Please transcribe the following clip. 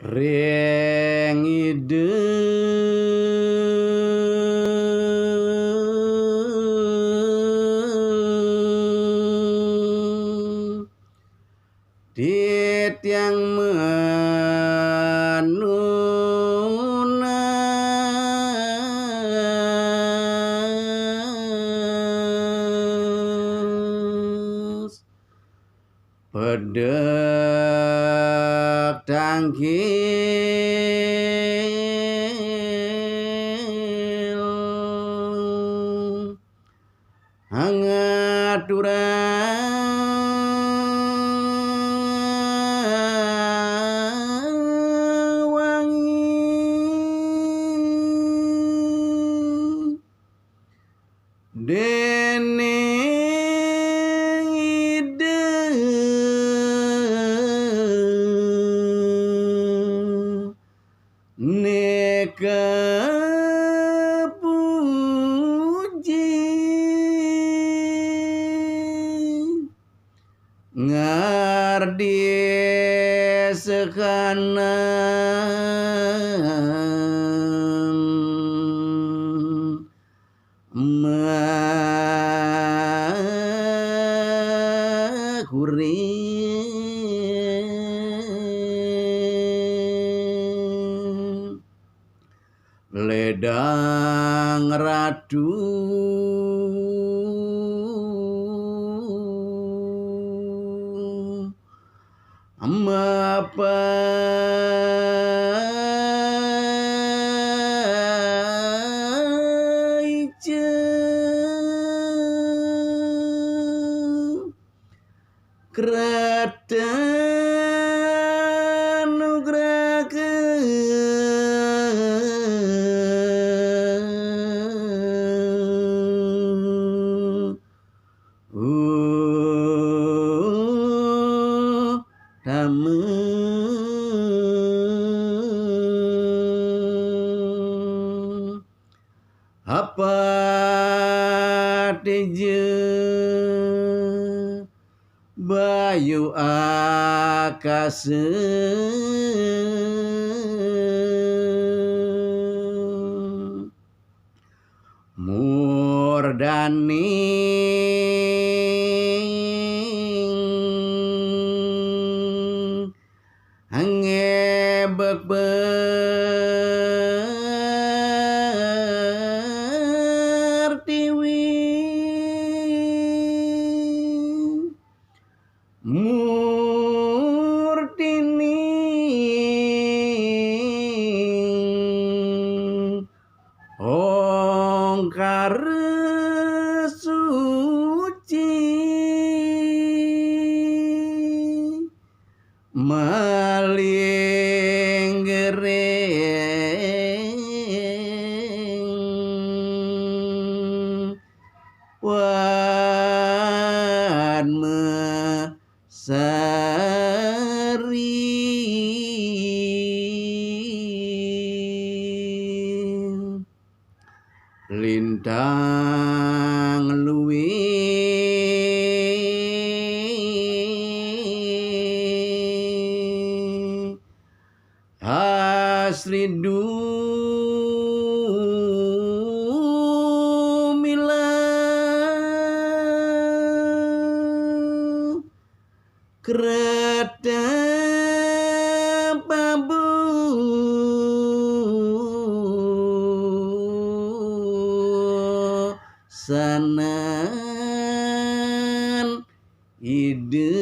Reng ide dit yang menunas pedek tangkil hangat wangi deneng ide neka puji ngardi sekanan makuring ledang radu apa keratan nugrakeun tamen apa Teja Bayu akaseun murdaning angebek bertiwi murtining ongkar suci maling gereng wan mesari lintang luwih asri dumilah kereta pabu sanan ide